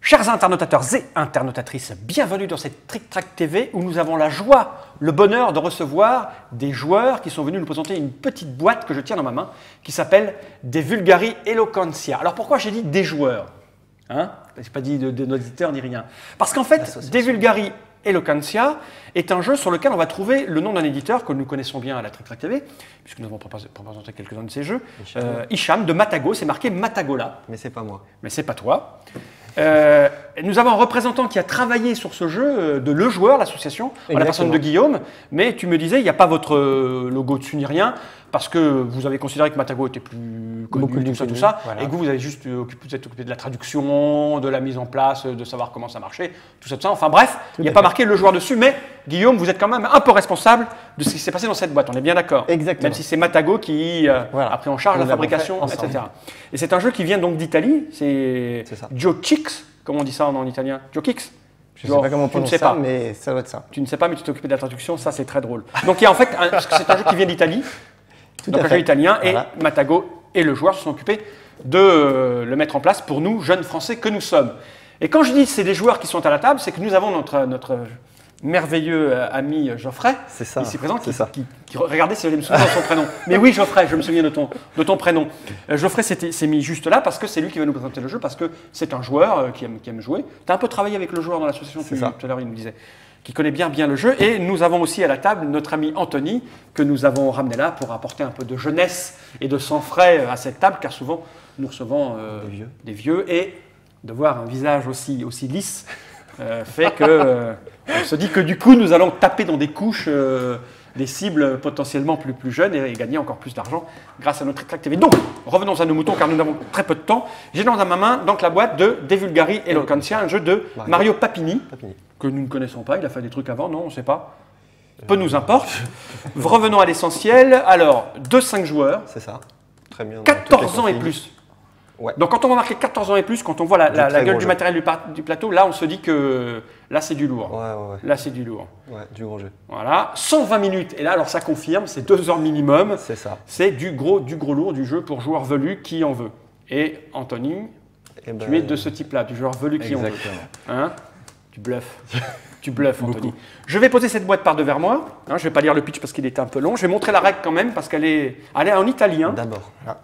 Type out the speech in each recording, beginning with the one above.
Chers internautateurs et internautatrices, bienvenue dans cette Trick Track TV où nous avons la joie, le bonheur de recevoir des joueurs qui sont venus nous présenter une petite boîte que je tiens dans ma main qui s'appelle des Vulgari Eloquentia. Alors pourquoi j'ai dit des joueurs, hein? Je n'ai pas dit de nos éditeurs ni rien. Parce qu'en fait, des Vulgari Eloquentia est un jeu sur lequel on va trouver le nom d'un éditeur que nous connaissons bien à la Trick Track TV, puisque nous avons présenté quelques-uns de ces jeux. Hicham de Matago, c'est marqué Matago là. Mais c'est pas moi. Mais c'est pas toi. Nous avons un représentant qui a travaillé sur ce jeu de Le Joueur, l'association, en la personne de Guillaume, mais tu me disais, il n'y a pas votre logo dessus ni rien, parce que vous avez considéré que Matago était plus connu, tout ça, voilà. Et que vous avez juste vous êtes occupé de la traduction, de la mise en place, de savoir comment ça marchait, tout ça. Enfin bref, il n'y a pas marqué Le Joueur dessus, mais Guillaume, vous êtes quand même un peu responsable de ce qui s'est passé dans cette boîte, on est bien d'accord? Exactement. Même si c'est Matago qui a pris en charge la fabrication, etc. Et c'est un jeu qui vient donc d'Italie, c'est Joe-Kix, comment on dit ça en italien? Joe-Kix? Je ne sais pas comment on prononce ça, mais ça doit être ça. Tu ne sais pas, mais tu t'es occupé de la traduction, ça c'est très drôle. Donc il y a en fait, c'est un jeu qui vient d'Italie, donc un jeu italien, et Matago et Le Joueur se sont occupés de le mettre en place pour nous, jeunes Français que nous sommes. Et quand je dis c'est des joueurs qui sont à la table, c'est que nous avons notre merveilleux ami Geoffrey, ici présent, qui regardez si je me souviens de son prénom. Mais oui, Geoffrey, je me souviens de ton prénom. Geoffrey s'est mis juste là parce que c'est lui qui va nous présenter le jeu, parce que c'est un joueur qui aime jouer. Tu as un peu travaillé avec le joueur dans l'association, tout à l'heure il nous disait, qui connaît bien le jeu. Et nous avons aussi à la table notre ami Anthony, que nous avons ramené là pour apporter un peu de jeunesse et de sang frais à cette table, car souvent nous recevons des vieux, et de voir un visage aussi lisse fait que on se dit que du coup nous allons taper dans des couches des cibles potentiellement plus jeunes et gagner encore plus d'argent grâce à notre Trick Track TV. Donc revenons à nos moutons car nous avons très peu de temps. J'ai dans ma main donc la boîte de De Vulgari Eloquentia, un jeu de Mario Papini, que nous ne connaissons pas. Il a fait des trucs avant, non, on ne sait pas. Peu nous importe. Revenons à l'essentiel. Alors, 2-5 joueurs. C'est ça. Très bien. 14 ans et plus. Ouais. Donc quand on va marquer 14 ans et plus, quand on voit la gueule du matériel du plateau, là on se dit que là c'est du lourd. Là c'est du lourd. Ouais, du gros jeu. Voilà, 120 minutes. Et là alors ça confirme, c'est 2 heures minimum. C'est ça. C'est du gros lourd, du jeu pour joueur velu qui en veut. Et Anthony, tu es de ce type-là, du joueur velu qui en veut. Hein? Tu bluffes. Tu bluffes, Anthony. Je vais poser cette boîte par devers moi. Hein, je ne vais pas lire le pitch parce qu'il était un peu long. Je vais montrer la règle quand même parce qu'elle est en italien.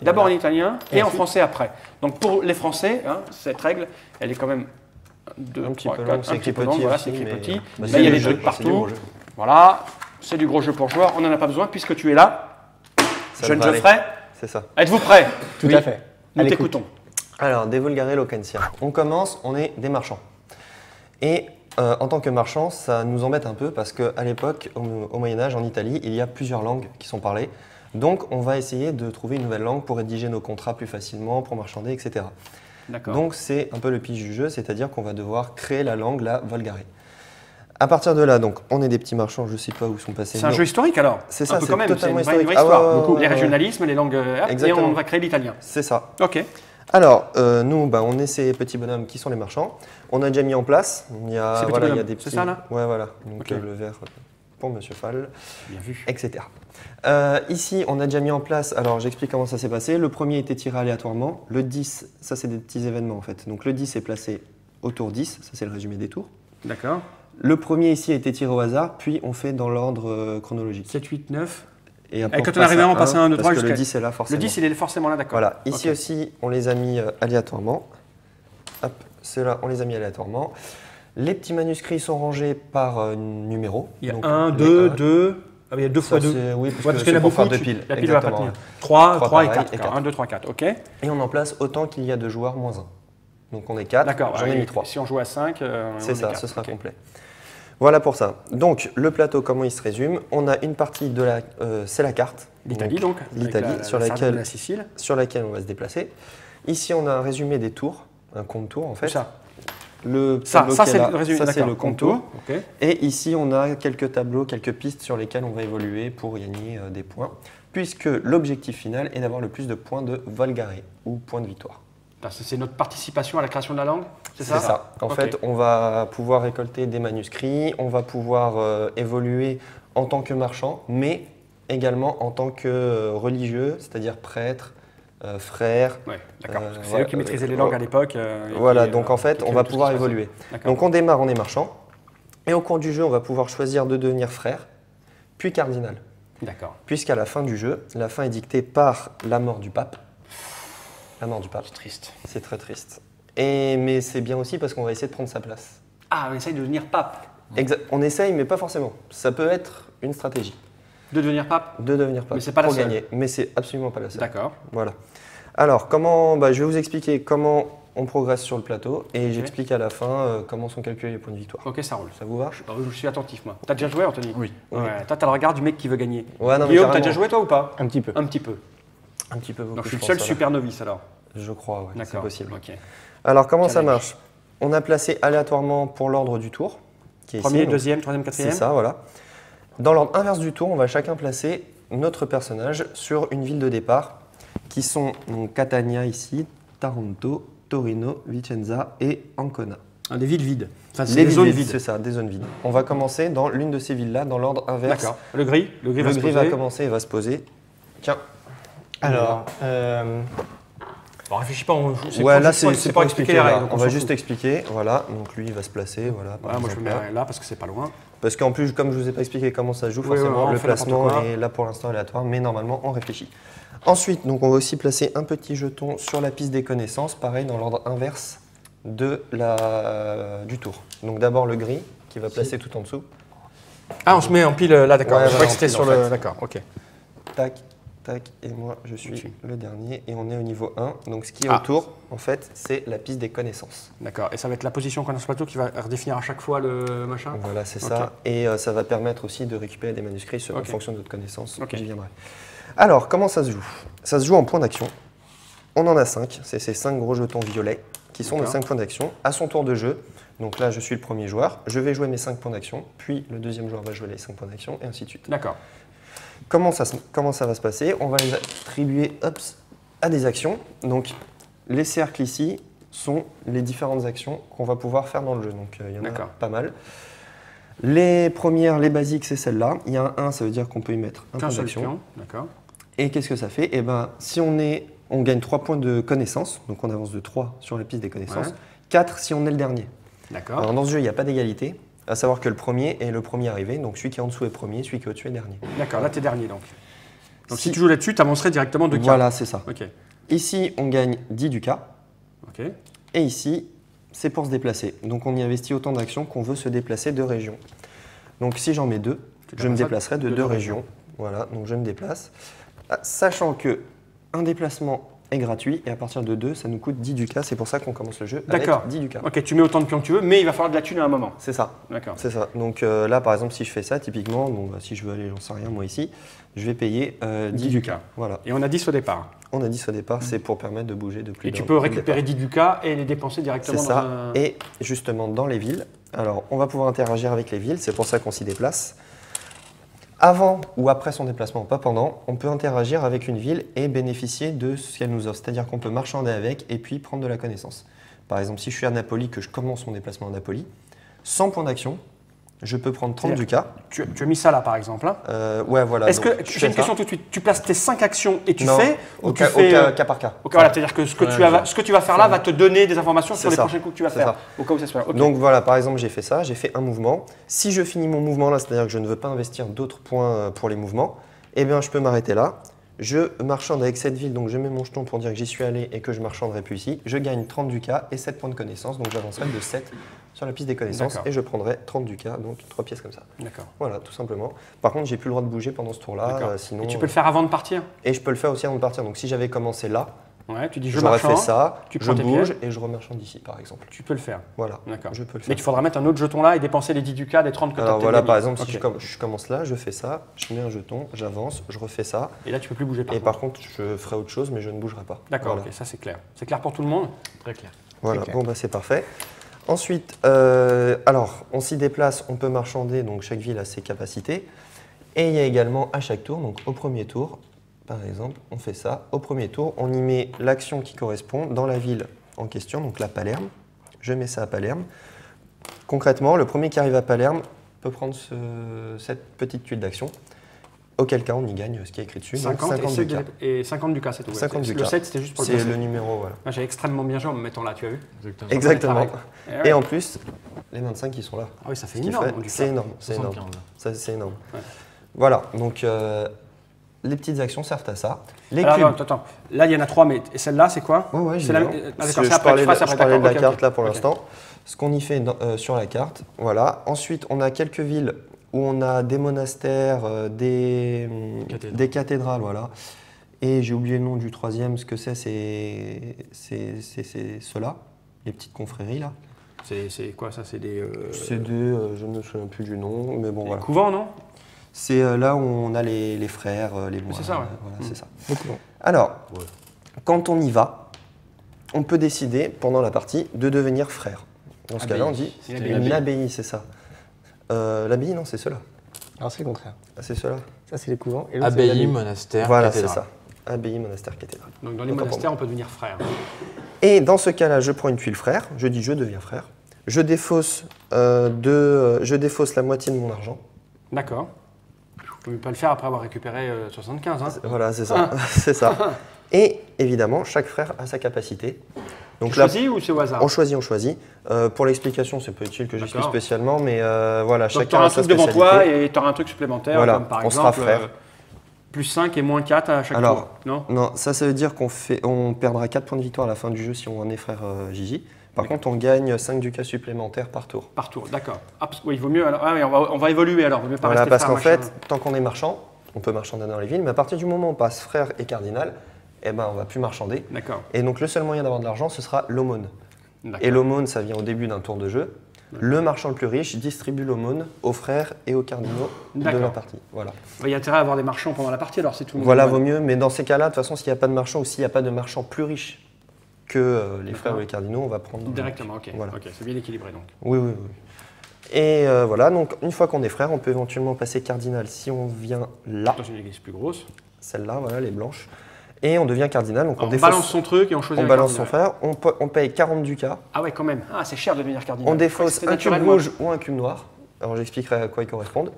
D'abord en italien et en français après. Donc pour les Français, hein, cette règle, elle est quand même un petit peu longue. C'est écrit petit. Voilà, c'est écrit petit. Là, il y a des trucs partout. Voilà, c'est du gros jeu pour joueurs. On n'en a pas besoin puisque tu es là. Jeune Geoffrey. C'est ça. Êtes-vous prêts? Tout à fait. Nous t'écoutons. Alors, des Vulgari Eloquentia. On commence, on est des marchands. Et en tant que marchand, ça nous embête un peu parce qu'à l'époque, au Moyen-Âge, en Italie, il y a plusieurs langues qui sont parlées. Donc, on va essayer de trouver une nouvelle langue pour rédiger nos contrats plus facilement, pour marchander, etc. Donc, c'est un peu le pitch du jeu, c'est-à-dire qu'on va devoir créer la langue, la Volgari. À partir de là, donc, on est des petits marchands, je ne sais pas où sont passés. C'est un jeu historique alors? C'est ça, c'est totalement historique. Une vraie histoire. Les régionalismes, les langues, et on va créer l'italien. C'est ça. Ok. Alors, nous, on est ces petits bonhommes qui sont les marchands. On a déjà mis en place. Il y a des petits. C'est ça là? Ouais, voilà. Donc le vert pour Monsieur Fall, bien vu, etc. Ici, on a déjà mis en place. Alors, j'explique comment ça s'est passé. Le premier était tiré aléatoirement. Le 10, ça c'est des petits événements en fait. Donc le 10 est placé au tour 10. Ça c'est le résumé des tours. D'accord. Le premier ici a été tiré au hasard, puis on fait dans l'ordre chronologique. 7, 8, 9. Et après, quand on arrive à on passe à 1, 2, 3 jusqu'à... le 10 est là forcément. Le 10, il est forcément là, d'accord. Voilà. Ici aussi, on les a mis aléatoirement. Hop, ceux-là, on les a mis aléatoirement. Les petits manuscrits sont rangés par numéro. Il y a 1, 2, 2. Ah, il y a 2 fois 2. Oui, parce qu'il y a beaucoup de piles. La pile va pas tenir. 3 et 4. 1, 2, 3, 4. OK. Et on en place autant qu'il y a de joueurs moins 1. Donc on est 4. D'accord. J'en ai mis 3. Si on joue à 5, c'est ça, ce sera complet. Voilà pour ça. Donc, le plateau, comment il se résume? On a une partie de la... c'est la carte. L'Italie, donc. L'Italie, sur laquelle on va se déplacer. Ici, on a un résumé des tours, un compte tour en fait. Ça, c'est le résumé. Ça, c'est le compte tour. Okay. Et ici, on a quelques tableaux, quelques pistes sur lesquelles on va évoluer pour gagner des points. Puisque l'objectif final est d'avoir le plus de points de Volgari, ou points de victoire. C'est notre participation à la création de la langue? C'est ça. En fait, on va pouvoir récolter des manuscrits, on va pouvoir évoluer en tant que marchand, mais également en tant que religieux, c'est-à-dire prêtre, frère. Ouais, d'accord. Parce que c'est eux qui maîtrisaient les langues à l'époque. Voilà, donc en fait, on va pouvoir évoluer. Donc on démarre, on est marchand. Et au cours du jeu, on va pouvoir choisir de devenir frère, puis cardinal. D'accord. Puisqu'à la fin du jeu, la fin est dictée par la mort du pape. La mort du pape. C'est triste. C'est très triste. Mais c'est bien aussi parce qu'on va essayer de prendre sa place. Ah, on essaye de devenir pape. On essaye, mais pas forcément. Ça peut être une stratégie. De devenir pape? De devenir pape. Mais c'est pas la seule. Gagner. Mais c'est absolument pas la seule. D'accord. Voilà. Alors, je vais vous expliquer comment on progresse sur le plateau et j'explique à la fin comment sont calculés les points de victoire. Ok, ça roule. Ça vous va? Je suis attentif, moi. T'as déjà joué, Anthony? Oui. Ouais. Toi, t'as le regard du mec qui veut gagner. Ouais, non, Guillaume, t'as déjà joué, toi, ou pas? Un petit peu. Un petit peu. Un petit peu beaucoup. Donc, je suis le seul pense, super novice, alors. Je crois, ouais, c'est possible. Ok. Alors, comment ça Challenge. marche? On a placé aléatoirement pour l'ordre du tour, qui est Premier, ici, donc deuxième, troisième, quatrième? c'est ça, voilà. Dans l'ordre inverse du tour, on va chacun placer notre personnage sur une ville de départ, qui sont donc Catania ici, Taranto, Torino, Vicenza et Ancona. Des villes vides. Enfin, Les des zones villes vides. C'est ça, des zones vides. On va commencer dans l'une de ces villes-là, dans l'ordre inverse. D'accord. Le gris va se Le gris poser. va commencer et va se poser. Tiens. Alors, Bon, réfléchis pas, Ouais, là, c'est pas expliquer les règles. On va juste expliquer. Voilà, donc lui, il va se placer. Voilà, par Voilà, moi, je me exemple, mets là parce que c'est pas loin. Parce qu'en plus, comme je ne vous ai pas expliqué comment ça se joue, Oui, forcément, on le fait n'importe placement quoi. est là pour l'instant aléatoire, mais normalement, on réfléchit. Ensuite, donc, on va aussi placer un petit jeton sur la piste des connaissances, pareil, dans l'ordre inverse du tour. Donc d'abord le gris, qui va placer tout en dessous. Ah, on se met en pile là, d'accord. Ouais, Je crois voilà, que c'était en sur pile, en le. fait. D'accord, ok. Tac, tac, et moi, je suis Ok. le dernier, et on est au niveau 1. Donc ce qui est Ah. autour, en fait, c'est la piste des connaissances. D'accord. Et ça va être la position qu'on a sur le plateau qui va redéfinir à chaque fois le machin? Voilà, c'est Ok. ça. Et ça va permettre aussi de récupérer des manuscrits en Ok. fonction de notre connaissance. Ok. J'y viendrai. Alors, comment ça se joue? Ça se joue en points d'action. On en a 5. C'est ces 5 gros jetons violets qui sont nos D'accord. 5 points d'action. À son tour de jeu, donc là, je suis le premier joueur. Je vais jouer mes 5 points d'action. Puis le deuxième joueur va jouer les 5 points d'action, et ainsi de suite. D'accord. Comment ça va se passer? On va les attribuer à des actions. Donc, les cercles ici sont les différentes actions qu'on va pouvoir faire dans le jeu. Donc, il y en a D'accord. pas mal. Les premières, les basiques, c'est celle-là. Il y a un 1, ça veut dire qu'on peut y mettre un Qu'un point seul d'action. pion. D'accord. Et qu'est-ce que ça fait? Eh ben, si on gagne 3 points de connaissance, donc on avance de 3 sur la piste des connaissances, Ouais. 4 si on est le dernier. D'accord. Alors, dans ce jeu, il n'y a pas d'égalité, à savoir que le premier est le premier arrivé, donc celui qui est en dessous est premier, celui qui est au-dessus est dernier. D'accord. Là, t'es dernier donc. Donc si Si- tu joues là-dessus, tu avancerais directement de 4. Voilà, c'est ça. Ok. Ici, on gagne 10 ducats. Ok. Et ici, c'est pour se déplacer. Donc on y investit autant d'actions qu'on veut se déplacer de région. Donc si j'en mets 2, je me déplacerai de 2 régions. Voilà, donc je me déplace. Sachant que un déplacement est gratuit et à partir de 2, ça nous coûte 10 ducats. C'est pour ça qu'on commence le jeu avec D'accord. 10 ducats. Ok, tu mets autant de pions que tu veux, mais il va falloir de la thune à un moment. C'est ça. D'accord. C'est ça. Donc là, par exemple, si je fais ça, typiquement, bon, si je veux aller, j'en sais rien, moi ici, je vais payer 10 ducats. Voilà. Et on a 10 au départ. On a 10 au départ, c'est pour permettre de bouger de plus Et tu d'un- peux plus de récupérer départ. 10 ducats et les dépenser C'est directement dans ça. un... Et justement, dans les villes, alors on va pouvoir interagir avec les villes, c'est pour ça qu'on s'y déplace. Avant ou après son déplacement, pas pendant, on peut interagir avec une ville et bénéficier de ce qu'elle nous offre. C'est-à-dire qu'on peut marchander avec et puis prendre de la connaissance. Par exemple, si je suis à Napoli, que je commence mon déplacement à Napoli, 100 points d'action, je peux prendre 30 ducats. Tu as mis ça là par exemple. Hein. Ouais, voilà. Est-ce donc, que, je j'ai fais une ça. question tout de suite, tu places tes 5 actions et tu Non, fais au ou tu cas, fais... cas par cas. Ok, voilà, c'est-à-dire que ce que tu vas faire là va te donner des informations sur C'est les ça. prochains coups que tu vas C'est faire. ça. Au cas où ça se passe. Ok. Donc voilà, par exemple, j'ai fait ça, j'ai fait un mouvement. Si je finis mon mouvement là, c'est-à-dire que je ne veux pas investir d'autres points pour les mouvements, eh bien je peux m'arrêter là. Je marchande avec cette ville, donc je mets mon jeton pour dire que j'y suis allé et que je marchanderai plus ici. Je gagne 30 ducats et 7 points de connaissance, donc j'avancerai de 7 sur la piste des connaissances D'accord. et je prendrai 30 ducats, donc 3 pièces comme ça. D'accord. Voilà, tout simplement. Par contre, j'ai plus le droit de bouger pendant ce tour-là, D'accord. sinon. Et tu peux le faire avant de partir. Et je peux le faire aussi avant de partir. Donc si j'avais commencé là, Ouais, tu dis je j'aurais marchande, fait ça, tu je prends tes bouge pieds. et je remarchande ici, par exemple. Tu peux le faire. Voilà, D'accord. je peux le faire. Mais il faudra mettre un autre jeton là et dépenser les 10 ducats des 30 que tu as Alors voilà, gagné. par exemple, si Ok. je commence là, je fais ça, je mets un jeton, j'avance, je refais ça. Et là, tu peux plus bouger par Et contre. par contre, je ferai autre chose, mais je ne bougerai pas. D'accord, Voilà. ok, ça c'est clair. C'est clair pour tout le monde? Très clair. Voilà, clair. bon bah c'est parfait. Ensuite, alors on s'y déplace, on peut marchander, donc chaque ville a ses capacités. Et il y a également à chaque tour, donc au premier tour, par exemple, on fait ça. Au premier tour, on y met l'action qui correspond dans la ville en question, donc la Palerme. Je mets ça à Palerme. Concrètement, le premier qui arrive à Palerme peut prendre cette petite tuile d'action. auquel cas on y gagne ce qui est écrit dessus. 50, donc 50 ducats. et 50 ducats, c'est tout. 50 Le ducats. 7, c'était juste pour le C'est placer. le numéro, voilà. Ah, j'ai extrêmement bien joué en me mettant là, tu as vu? Exactement. Et Et en plus, les 25 qui sont là. Ah oui, ça fait Ce qui énorme. fait- C'est énorme, c'est énorme. 75. Ça, c'est énorme. Ouais. Voilà, donc les petites actions servent à ça. Les Alors, cubes. attends. Là, il y en a 3, mais celle-là, c'est quoi? Ouais, ouais, C'est la... d'accord, d'accord, c'est après, tu passes après, je parlais de la d'accord, carte ok. là pour Ok. l'instant. Ce qu'on y fait sur la carte, voilà. Ensuite, on a quelques villes où on a des monastères, des cathédrales, voilà. Et j'ai oublié le nom du troisième, ce que c'est ceux-là, les petites confréries là. C'est quoi ça? C'est des. C'est je ne me souviens plus du nom, mais bon des voilà. couvents, non? C'est là où on a les frères, les moines. c'est ça, ouais. Voilà, c'est ça. Alors, quand on y va, on peut décider pendant la partie de devenir frère. Dans ce cas-là, on dit C'est une abbaye, c'est ça. L'abbaye, non, c'est cela. Alors c'est le contraire. Ah, c'est cela. Ça c'est les couvents. Et l'autre, c'est Abbaye, l'abbaye. monastère, Voilà, c'est cathédrale. ça. Abbaye, monastère, cathédrale. Donc dans les Autant pour monastères, on peut devenir frère. Et dans ce cas-là, je prends une tuile frère, je dis je deviens frère, je défausse la moitié de mon argent. D'accord. Je ne peux pas le faire après avoir récupéré 75. Hein. Voilà, c'est ça. C'est ça. Et évidemment, chaque frère a sa capacité. Donc Tu là, choisis ou c'est au hasard? on choisit. Pour l'explication, c'est pas utile que j'explique D'accord. spécialement, mais voilà, Donc tu chacun auras a un sa truc devant spécialité. toi et tu auras un truc supplémentaire, Voilà, comme par on sera exemple frère. plus 5 et moins 4 à chaque Alors, tour. Non? Non, ça veut dire on perdra 4 points de victoire à la fin du jeu si on en est frère Gigi. Par contre, on gagne 5 ducats supplémentaires par tour. Par tour, d'accord. Ah, oui, il vaut mieux. Alors, ah oui, on va évoluer alors. Il vaut mieux pas Voilà, rester parce frère, qu'en machin. fait, tant qu'on est marchand, on peut marchander dans les villes, mais à partir du moment où on passe frère et cardinal, eh ben, on va plus marchander. D'accord. Et donc, le seul moyen d'avoir de l'argent, ce sera l'aumône. D'accord. Et l'aumône, ça vient au début d'un tour de jeu. Le marchand le plus riche distribue l'aumône aux frères et aux cardinaux de D'accord. la partie. Voilà, Il y a intérêt à avoir des marchands pendant la partie alors c'est tout le monde. voilà vaut mieux. Mais dans ces cas-là, de toute façon, s'il n'y a pas de marchand ou s'il n'y a pas de marchand plus riche que les frères ou les cardinaux, on va prendre Directement, ok. Voilà. Ok, c'est bien équilibré donc. Oui, oui, oui. Et voilà, donc une fois qu'on est frère, on peut éventuellement passer cardinal si on vient là, Dans une église plus grosse. celle-là, voilà, les blanches. Et on devient cardinal, donc Alors, on défausse- balance son truc et on choisit on un balance son cardinal. frère, on paye 40 ducats, Ah ouais, quand même. Ah, c'est cher de devenir cardinal. on défausse C'était un cube naturel, moi. rouge ou un cube noir. Alors j'expliquerai à quoi ils correspondent.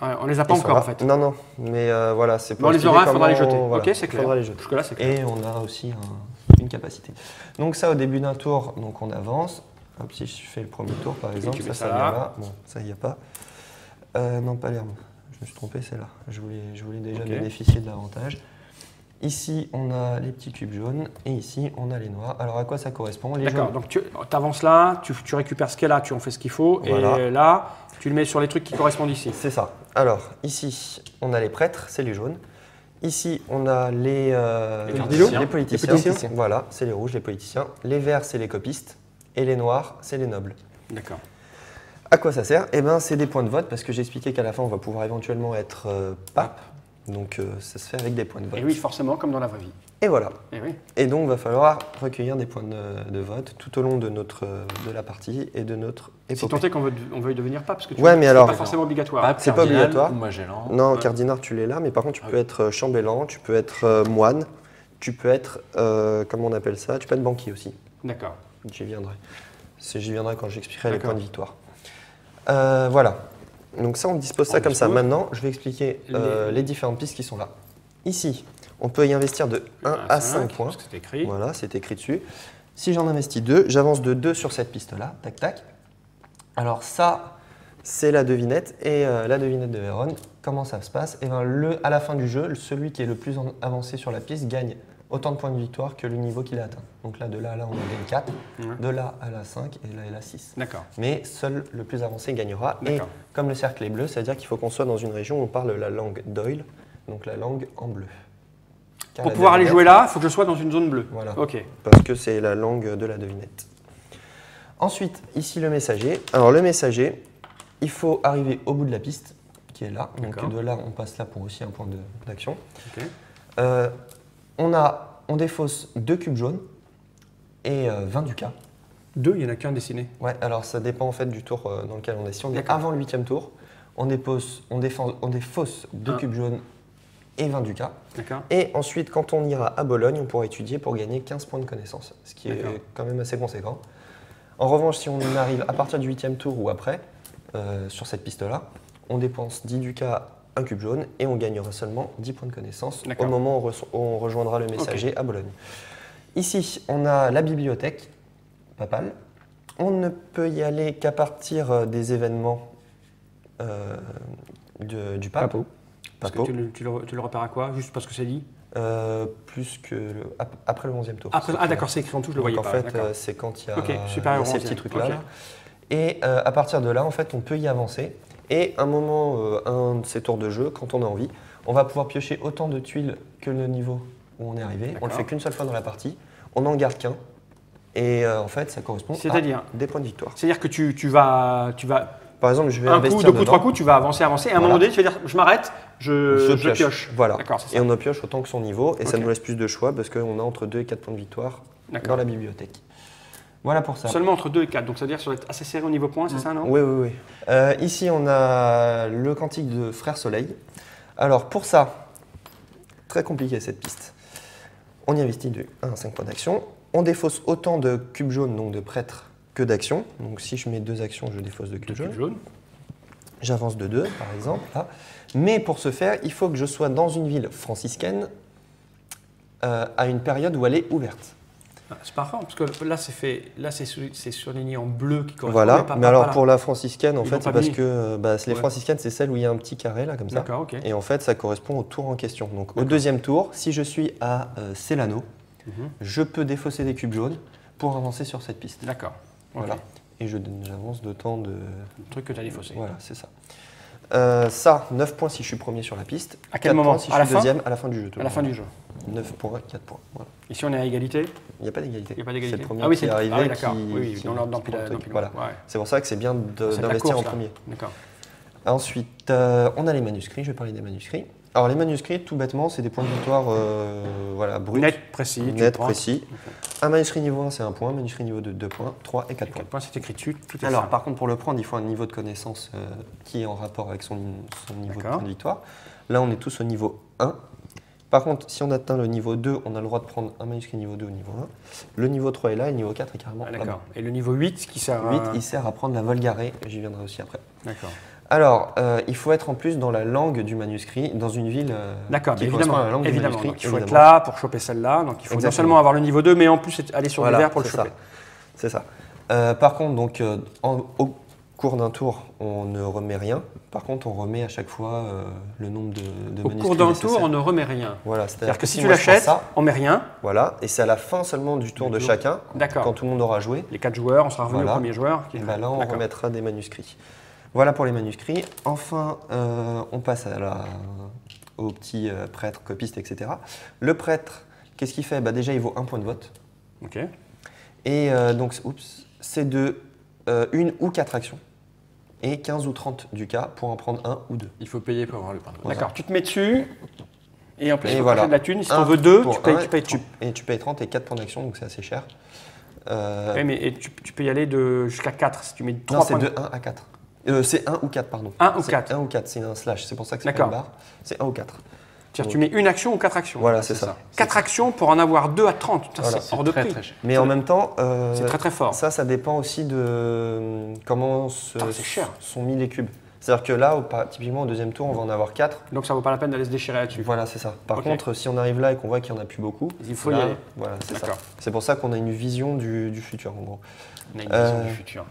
Ouais, on les a pas Ils sont encore là. en fait. Non, non, mais voilà, c'est Mais pour on les expliquer aura, il faudra les comment- jeter. voilà, Ok, c'est clair. faudra les jeter. Jusque-là, c'est clair. Et on a aussi une capacité. Donc ça, au début d'un tour, donc on avance. Hop, si je fais le premier tour, par exemple, tu mets ça ça vient là. là. Bon, ça, il n'y a pas. Non, Palerme. Je me suis trompé, c'est là. Je voulais déjà Ok. bénéficier de l'avantage. Ici, on a les petits cubes jaunes et ici, on a les noirs. Alors, à quoi ça correspond? Les D'accord, jaunes. donc tu avances là, tu récupères ce qu'il y a là, tu en fais ce qu'il faut, Voilà. et là, tu le mets sur les trucs qui correspondent ici. C'est ça. Alors, ici, on a les prêtres, c'est les jaunes. Ici, on a les politiciens. les politiciens. Les politiciens. Voilà, c'est les rouges, les politiciens. Les verts, c'est les copistes. Et les noirs, c'est les nobles. D'accord. À quoi ça sert? Eh bien, c'est des points de vote, parce que j'ai expliqué qu'à la fin, on va pouvoir éventuellement être pape. Donc, ça se fait avec des points de vote. Et oui, forcément, comme dans la vraie vie. Et voilà. Et oui. Et donc, il va falloir recueillir des points de vote tout au long de la partie et de notre C'est épopée. tenté qu'on veuille devenir pape, parce que Ouais, mais c'est alors- pas forcément obligatoire. Pape, C'est pas cardinal obligatoire. ou Magellan. Non, Ouais. cardinal, tu l'es là, mais par contre, tu Ah peux oui. être chambellan, tu peux être moine, tu peux être, comment on appelle ça? Tu peux être banquier aussi. D'accord. J'y viendrai. J'y viendrai quand j'expliquerai les D'accord. points de victoire. Voilà. Donc ça, on dispose ça On comme ça. dispose. Maintenant, je vais expliquer les différentes pistes qui sont là. Ici, on peut y investir de 1 à 5 points. Parce que c'est écrit. Voilà, c'est écrit dessus. Si j'en investis 2, j'avance de 2 sur cette piste-là. Tac, tac. Alors ça, c'est la devinette. Et la devinette de Vérone, comment ça se passe? Et à la fin du jeu, celui qui est le plus avancé sur la piste gagne autant de points de victoire que le niveau qu'il a atteint. Donc là, de là à là, on gagne 4. Ouais. De là à la 5 et de là à la 6. D'accord. Mais seul le plus avancé gagnera. Et D'accord. comme le cercle est bleu, c'est-à-dire qu'il faut qu'on soit dans une région où on parle la langue d'Oil, donc la langue en bleu. Car Pour la pouvoir aller devinette- jouer là, il faut que je sois dans une zone bleue. Voilà. Ok. Parce que c'est la langue de la devinette. Ensuite, ici le messager. Alors le messager, il faut arriver au bout de la piste, qui est là. D'accord. Donc de là, on passe là pour aussi un point d'action. Ok. On défausse 2 cubes jaunes et 20 ducats. 2, il n'y en a qu'un dessiné. Ouais, alors ça dépend en fait du tour dans lequel on est. Si on est D'accord. avant le 8e tour, on défausse 2 Un. cubes jaunes et 20 ducats. D'accord. Et ensuite, quand on ira à Bologne, on pourra étudier pour gagner 15 points de connaissance, ce qui est D'accord. quand même assez conséquent. En revanche, si on arrive à partir du 8e tour ou après, sur cette piste-là, on dépense 10 ducats un cube jaune et on gagnera seulement 10 points de connaissance au D'accord. moment où on rejoindra le messager à Bologne. Ici, on a la bibliothèque papale. On ne peut y aller qu'à partir des événements du pape. Parce que tu le repères à quoi? Juste parce que c'est dit? Plus que après le 11e tour. Ah d'accord, c'est écrit en tout, je le voyais en pas. fait, c'est quand il y a, supérieur au ces 11e. petits trucs-là. Et à partir de là, en fait, on peut y avancer. Et à un moment, un de ces tours de jeu, quand on a envie, on va pouvoir piocher autant de tuiles que le niveau où on est arrivé. On le fait qu'une seule fois dans la partie. On n'en garde qu'un. Et en fait, ça correspond à des points de victoire. C'est-à-dire que tu vas par exemple, je vais un investir coup, deux coups, dedans. trois coups, tu vas avancer. Et à un moment donné, tu vas dire, je m'arrête, je pioche. Voilà. C'est ça. Et on en pioche autant que son niveau. Et ça nous laisse plus de choix parce qu'on a entre 2 et 4 points de victoire dans la bibliothèque. Voilà pour ça. Seulement entre 2 et 4, donc ça veut dire que ça va être assez serré au niveau points, c'est ça, non? Oui. Ici, on a le cantique de Frère Soleil. Alors pour ça, très compliqué cette piste. On y investit de 1 à 5 points d'action. On défausse autant de cubes jaunes, donc de prêtres, que d'actions. Donc si je mets 2 actions, je défausse de cubes jaunes. J'avance de 2, par exemple. Là. Mais pour ce faire, il faut que je sois dans une ville franciscaine à une période où elle est ouverte. C'est parfait, parce que là, c'est surligné en bleu qui correspond. Voilà, mais alors pour la franciscaine, en fait, c'est parce mis. que les franciscaines, c'est celle où il y a un petit carré, là, comme ça. D'accord, ok. Et en fait, ça correspond au tour en question. Donc au deuxième tour, si je suis à Celano, je peux défausser des cubes jaunes pour avancer sur cette piste. D'accord. Voilà. Et j'avance de temps de... Le truc que tu as défaussé. Voilà, c'est ça. Ça, 9 points si je suis premier sur la piste. À quel moment? Points si je suis deuxième, à la fin du jeu. À la fin du jeu. 9 points, 4 points. Voilà. Ici, on est à égalité? Il n'y a pas d'égalité. Il n'y a pas d'égalité. C'est le premier qui est arrivé d'accord. qui dans l'ordre d'empilage. Voilà. Ouais. C'est pour ça que c'est bien d'investir en premier. D'accord. Ensuite, on a les manuscrits. Je vais parler des manuscrits. Alors, les manuscrits, tout bêtement, c'est des points de victoire bruts. Net, précis. Précis. Un manuscrit niveau 1, c'est 1 point. Un manuscrit niveau 2, 2 points. 3 et 4 points. 4 points, c'est écrit dessus. Tout est Alors, simple. par contre, pour le prendre, il faut un niveau de connaissance qui est en rapport avec son niveau de point de victoire. Là, on est tous au niveau 1. Par contre, si on atteint le niveau 2, on a le droit de prendre un manuscrit niveau 2 ou niveau 1. Le niveau 3 est là et le niveau 4 est carrément là-bas. D'accord. Et le niveau 8 qui sert à... 8, il sert à prendre la Volgarée. J'y viendrai aussi après. D'accord. Alors, il faut être en plus dans la langue du manuscrit, dans une ville qui correspond à la langue du manuscrit. Donc, il faut être là pour choper celle-là. Donc il faut non seulement avoir le niveau 2, mais en plus aller sur le vert pour le choper. C'est ça. Par contre, donc, au cours d'un tour, on ne remet rien. Par contre, on remet à chaque fois le nombre de manuscrits. Au cours d'un tour, on ne remet rien. Voilà, c'est-à-dire que si tu l'achètes, on ne met rien. Voilà, et c'est à la fin seulement du tour de chacun, quand tout le monde aura joué. Les 4 joueurs, on sera revenu au premier joueur. Et là, on remettra des manuscrits. Voilà pour les manuscrits. Enfin, on passe au petit prêtre, copiste, etc. Le prêtre, qu'est-ce qu'il fait? Déjà, il vaut 1 point de vote. Ok. Et donc, c'est de 1 ou 4 actions. Et 15 ou 30 du cas pour en prendre 1 ou 2. Il faut payer pour avoir le point de vote. D'accord, tu te mets dessus. Et en plus, il faut voilà. de la thune. Si tu en veux 2, tu payes 30. Et tu payes 30 et 4 points d'action, donc c'est assez cher. Oui, mais tu peux y aller jusqu'à 4 si tu mets 3 non, points. c'est de 1 à 4. C'est 1 ou 4, pardon. 1 ou 4. 1 ou 4, c'est un slash, c'est pour ça que c'est pas une barre. C'est 1 ou 4. C'est-à-dire tu mets une action ou 4 actions. Voilà, c'est ça. 4 actions pour en avoir 2 à 30. Voilà. C'est hors de prix. Très cher. Mais en même temps, c'est très très fort. Ça dépend aussi de comment sont mis les cubes. C'est-à-dire que là, typiquement au deuxième tour, on va en avoir 4. Donc ça vaut pas la peine d'aller se déchirer là-dessus. Voilà, c'est ça. Par contre, si on arrive là et qu'on voit qu'il n'y en a plus beaucoup, il faut y aller. Voilà, c'est ça. C'est pour ça qu'on a une vision du futur, en gros. On a une vision du futur.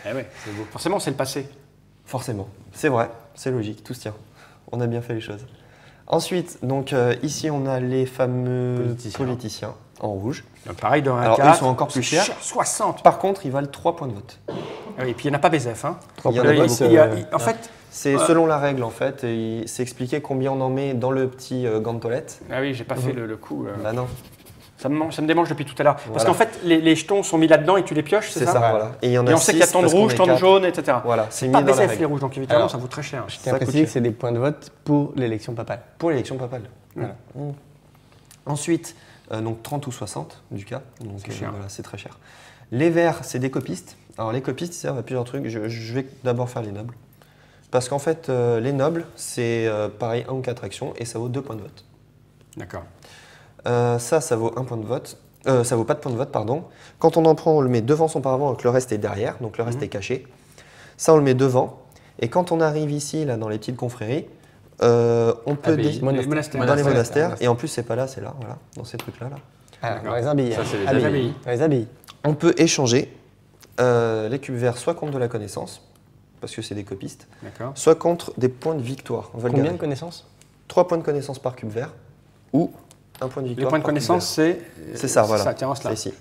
Eh ouais, c'est beau. Forcément, c'est le passé. Forcément. C'est vrai, c'est logique, tout se tient. On a bien fait les choses. Ensuite, donc ici, on a les fameux politiciens en rouge. Donc, pareil, de 1 à 4. Alors, eux sont encore plus chers. 60. Par contre, ils valent 3 points de vote. Ah oui, et puis il n'y en a pas BZF. Hein. En fait, c'est selon la règle, en fait. C'est expliqué combien on en met dans le petit gant de toilette. Ah oui, j'ai pas fait le coup. Bah non. Ça me démange depuis tout à l'heure. Parce qu'en fait, les jetons sont mis là-dedans et tu les pioches, c'est ça? C'est ça, voilà. Et on sait qu'il y a tant de rouge, tant de jaune, etc. Voilà, c'est mis pas dans la BZF règle. les rouges, donc évidemment, ça vaut très cher. Je tiens à préciser que c'est des points de vote pour l'élection papale. Pour l'élection papale. Voilà. Ensuite, donc 30 ou 60 du cas. Donc cher. voilà, c'est très cher. Les verts, c'est des copistes. Alors les copistes, ils servent à plusieurs trucs. Je vais d'abord faire les nobles. Parce qu'en fait, les nobles, c'est pareil, 1 ou 4 actions et ça vaut 2 points de vote. D'accord. Ça vaut 1 point de vote. Ça vaut pas de point de vote, pardon. Quand on en prend, on le met devant son paravent, donc le reste est derrière, donc le reste est caché. Ça, on le met devant. Et quand on arrive ici, là, dans les petites confréries, On peut Abbaye. Les monastères. dans les Monastères. monastères. Et en plus, c'est pas là, c'est là, voilà, dans ces trucs-là. Là. Ah, dans les abbayes. Ça, c'est les abbayes. Dans les abbayes. On peut échanger les cubes verts soit contre de la connaissance, parce que c'est des copistes, D'accord. soit contre des points de victoire. Combien de connaissances? 3 points de connaissance par cube vert ou un point de victoire. Les points de par cube connaissance, c'est. C'est ça, voilà. Ça, tiens, C'est là. ici.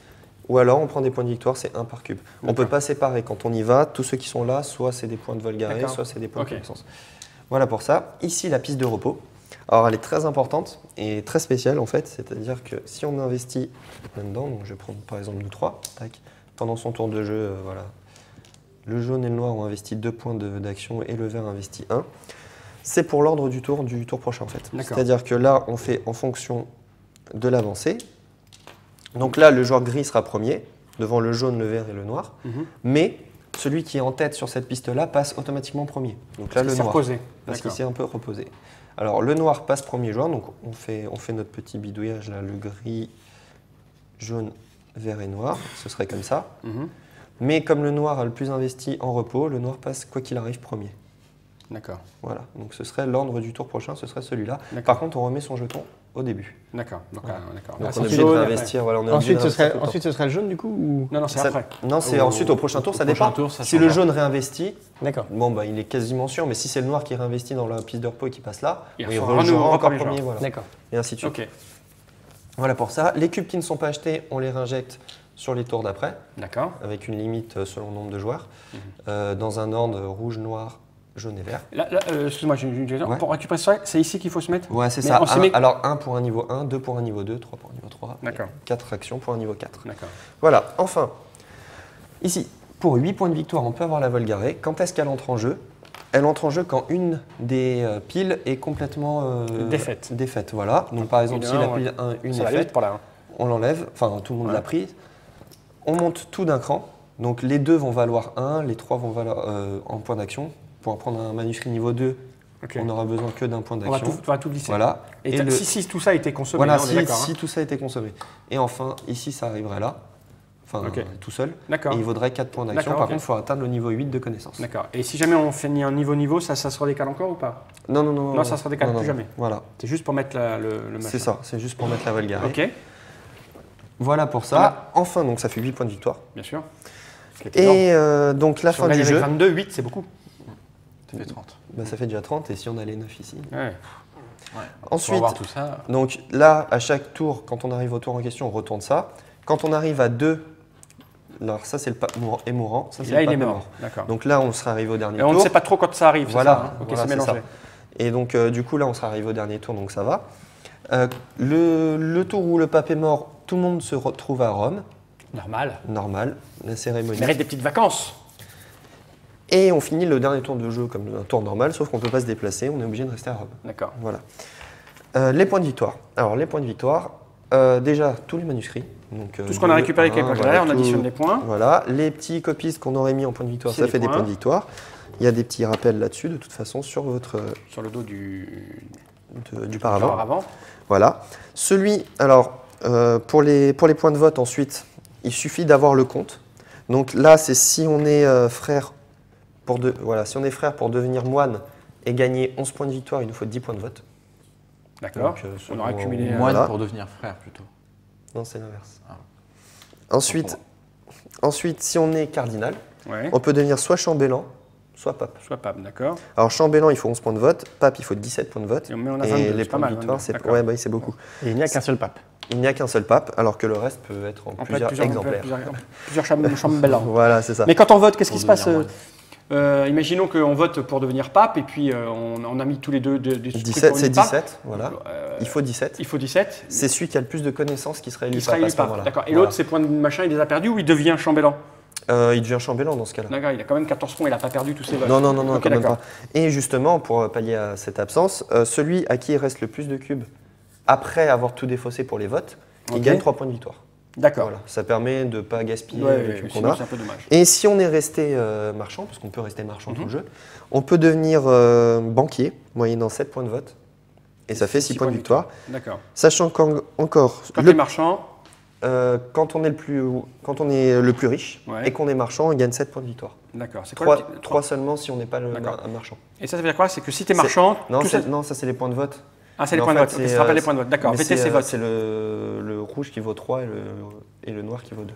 Ou alors on prend des points de victoire, c'est 1 par cube. On ne peut pas séparer. Quand on y va, tous ceux qui sont là, soit c'est des points de Volgaré, D'accord. soit c'est des points Ok. de connaissance. Voilà pour ça. Ici, la piste de repos. Alors elle est très importante et très spéciale en fait. C'est-à-dire que si on investit là-dedans, donc je vais prendre par exemple nous 3, tac, pendant son tour de jeu, voilà. Le jaune et le noir ont investi 2 points d'action et le vert investit 1. C'est pour l'ordre du tour prochain en fait. D'accord. C'est-à-dire que là, on fait en fonction de l'avancée. Donc là, le joueur gris sera premier, devant le jaune, le vert et le noir. Mhm. Mais celui qui est en tête sur cette piste-là passe automatiquement premier. Donc là, Il le s'est noir. reposé. Parce qu'il D'accord. s'est un peu reposé. Alors le noir passe premier joueur, donc on fait notre petit bidouillage là, le gris, jaune, vert et noir, ce serait comme ça. Mhm. Mais comme le noir a le plus investi en repos, le noir passe quoi qu'il arrive premier. D'accord. Voilà, donc ce serait l'ordre du tour prochain, ce serait celui-là. D'accord. Par contre, on remet son jeton au début. D'accord. Donc, d'accord. Donc Ah, on est c'est obligé de jaune, réinvestir. Voilà, on est obligé Ensuite, de ce serait, réinvestir tout le temps. ensuite, ce serait le jaune du coup ou... Non, non, c'est Ça- après. Non, c'est ensuite au prochain tour, ça au prochain dépend. tour, ça Si le changera. jaune réinvestit, D'accord. bon bah il est quasiment sûr, mais si c'est le noir qui réinvestit dans la piste de repos et qui passe là, Il il rejouera rejouera encore premier premier, joueur. voilà. D'accord. Et ainsi de suite. Ok. Voilà pour ça. Les cubes qui ne sont pas achetés, on les réinjecte sur les tours d'après, D'accord. avec une limite selon le nombre de joueurs, Mhm. dans un ordre rouge, noir, jaune et vert. Là, excuse-moi, j'ai une question. Ouais. Pour récupérer ça, c'est ici qu'il faut se mettre. Ouais, c'est Mais ça. on s'y met- Alors 1 pour un niveau 1, 2 pour un niveau 2, 3 pour un niveau 3, D'accord. 4 actions pour un niveau 4. D'accord. Voilà, enfin, ici, pour 8 points de victoire, on peut avoir la Volgaré. Quand est-ce qu'elle entre en jeu? Elle entre en jeu quand une des piles est complètement défaite. Voilà. Donc par exemple, Une si la un, pile 1, une Ça est va aller faite, vite pour là. on l'enlève, enfin tout le monde Ouais. l'a prise. On monte tout d'un cran. Donc les 2 vont valoir 1, les 3 vont valoir en point d'action. Pour prendre un manuscrit niveau 2, Ok. on n'aura besoin que d'un point On va d'action. tout glisser. Voilà. Et, le- si tout ça a été consommé, Voilà, hein, on est si, d'accord. si tout ça a été consommé. Et enfin, ici, ça arriverait là, enfin Ok. tout seul. D'accord. Et il vaudrait 4 points d'action. D'accord, Par ok. contre, il faut atteindre le niveau 8 de connaissance. D'accord. Et si jamais on finit un niveau, ça se redécale encore ou pas? Non, non, non. Non, ça se redécale plus jamais. Voilà, C'est juste pour mettre le machin. c'est ça. C'est juste pour mettre la Volgaré. Ok, Voilà pour ça. Voilà. Enfin, donc ça fait 8 points de victoire. bien sûr. C'était énorme. Et donc la Si fin on gagne du avec jeu, 22, 8, c'est beaucoup. Ça fait 30. bah, ça fait déjà 30. Et si on a les 9 ici. Ouais. Ouais. Ensuite, Pour avoir tout ça, donc là, à chaque tour, quand on arrive au tour en question, on retourne ça. Quand on arrive à 2, alors ça c'est le pape est mourant, ça Et c'est là, le il est pape mort. D'accord. Donc là, on sera arrivé au dernier Et tour. on ne sait pas trop quand ça arrive, Voilà, c'est ça, hein? Ok, voilà, c'est c'est mélangé. ça. Et donc, du coup, là, on sera arrivé au dernier tour, donc ça va. Le tour où le pape est mort, tout le monde se retrouve à Rome, Normal. normal, la cérémonie. Il mérite des petites vacances. Et on finit le dernier tour de jeu comme un tour normal, sauf qu'on ne peut pas se déplacer, on est obligé de rester à Rome. D'accord. Voilà. Les points de victoire. Alors, les points de victoire, déjà, tous les manuscrits. Donc, Tout ce qu'on a récupéré avec les points généraux, on additionne les points. Voilà, les petits copistes qu'on aurait mis en points de victoire, C'est ça les fait des points. points de victoire. Il y a des petits rappels là-dessus, de toute façon, sur votre Sur le dos du paravent. paravent. Voilà. Celui, alors, pour les points de vote, ensuite, il suffit d'avoir le compte. Donc là, c'est si on est frère voilà, si on est frère pour devenir moine et gagner 11 points de victoire, il nous faut 10 points de vote. D'accord. Donc, On aura accumulé. moine voilà. pour devenir frère plutôt. Non, c'est l'inverse. Ah. Ensuite, si on est cardinal, Ouais. on peut devenir soit chambellan, soit pape. Soit pape, d'accord. Alors chambellan, il faut 11 points de vote, pape, il faut 17 points de vote. Mais on a Et 22, les c'est pas points de mal. victoire, 22, c'est d'accord. ouais, bah, c'est beaucoup. Et il n'y a qu'un seul pape. Il n'y a qu'un seul pape, alors que le reste peut être en On peut plusieurs être exemplaires. plusieurs chambellans. Voilà, c'est ça. Mais quand on vote, qu'est-ce qui se Pour passe devenir Imaginons qu'on vote pour devenir pape et puis on a mis tous les deux des trucs 17, pour c'est une pape. 17, voilà. Il faut 17. Il faut 17. C'est celui qui a le plus de connaissances qui serait élu Il sera pape à élu ce pape. moment-là. D'accord. Et Voilà. l'autre, ses points de machin, il les a perdus ou il devient chambellan? Il devient chambellan dans ce cas-là. D'accord, il a quand même 14 points, il n'a pas perdu tous ses votes. Non, non, non, non, Ok, quand même d'accord. pas. Et justement, pour pallier à cette absence, celui à qui il reste le plus de cubes après avoir tout défaussé pour les votes, il Ok. gagne 3 points de victoire. D'accord. Voilà. Ça permet de ne pas gaspiller Ouais, les ouais, cubes qu'on sinon, a. c'est un peu dommage. Et si on est resté marchand, parce qu'on peut rester marchand Mhm. tout le jeu, on peut devenir banquier, moyennant 7 points de vote. Et ça fait 6 points de victoire. D'accord. Sachant qu'encore, Quand tu es marchand, Quand on est le plus riche Ouais. et qu'on est marchand, on gagne 7 points de victoire. D'accord. C'est quoi 3 seulement si on n'est pas D'accord. un marchand. Et ça veut dire quoi? C'est que si tu es marchand. Non, tout ça- ça c'est les points de vote. Ah, c'est les Mais en points de fait, vote. Ok, ça rappelle les points de vote. D'accord. mais VT, c'est vote. C'est le rouge qui vaut 3 et le noir qui vaut 2.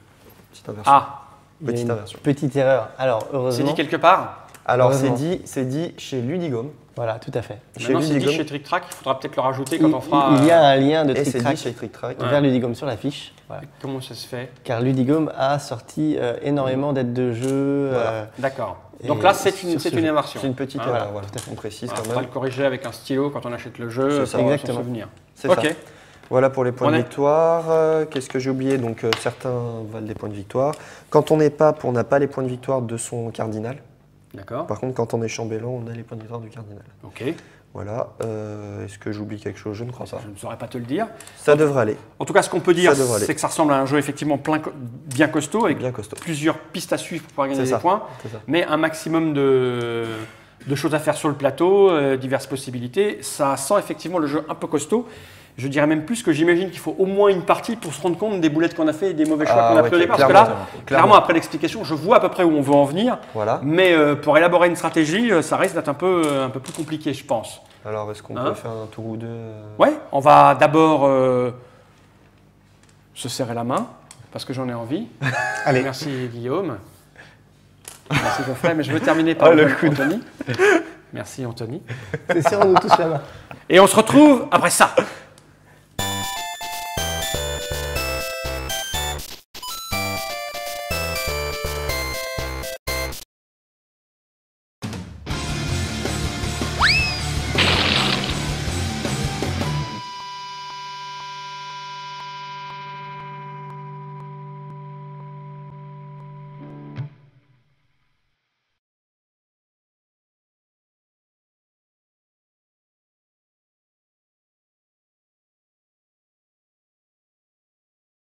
Petite inversion. Ah, Il y a Petite une inversion. petite erreur. Alors, c'est heureusement. dit quelque part. Alors Heureusement. c'est dit chez Ludigome. Voilà, tout à fait. Maintenant, c'est dit Ludigome. chez Trick Track. Il faudra peut-être le rajouter quand on fera. Il y a un lien de Et c'est dit trick-track chez Trick Track. Ouais. vers Ludigome sur la fiche. Voilà. Comment ça se fait? Car Ludigome a sorti énormément d'aides de jeu. Voilà. D'accord. Et Donc là, c'est sur une, ce c'est une jeu. inversion. C'est une petite Hein, erreur, voilà, voilà. tout à fait. On précise Il quand faudra même. le corriger avec un stylo quand on achète le jeu C'est pour ça. s'en Exactement. souvenir. C'est Ok. ça. Voilà pour les points On de est- victoire. Qu'est-ce que j'ai oublié? Donc certains valent des points de victoire. Quand on est pape, on n'a pas les points de victoire de son cardinal. D'accord. Par contre, quand on est chambellan, on a les points de victoire du cardinal. Ok. Voilà. Est-ce que j'oublie quelque chose? Je ne crois pas. Je ne saurais pas te le dire. Ça devrait aller. En tout cas, ce qu'on peut dire, Ça devrait aller. c'est que ça ressemble à un jeu effectivement bien costaud, avec Bien costaud. plusieurs pistes à suivre pour pouvoir gagner C'est des ça. points, C'est ça. mais un maximum de choses à faire sur le plateau, diverses possibilités. Ça sent effectivement le jeu un peu costaud. Je dirais même plus que j'imagine qu'il faut au moins une partie pour se rendre compte des boulettes qu'on a fait et des mauvais choix Ah qu'on a ouais, pris au départ. Parce que là, clairement. clairement, après l'explication, je vois à peu près où on veut en venir. Voilà. Mais pour élaborer une stratégie, ça risque d'être un peu plus compliqué, je pense. Alors, est-ce qu'on Hein peut faire un tour ou deux Ouais, on va d'abord se serrer la main, parce que j'en ai envie. Allez. Merci Guillaume. Merci Geoffrey, mais je veux terminer par Anthony. Merci Anthony. C'est sûr, on nous touche la main. Et on se retrouve après ça.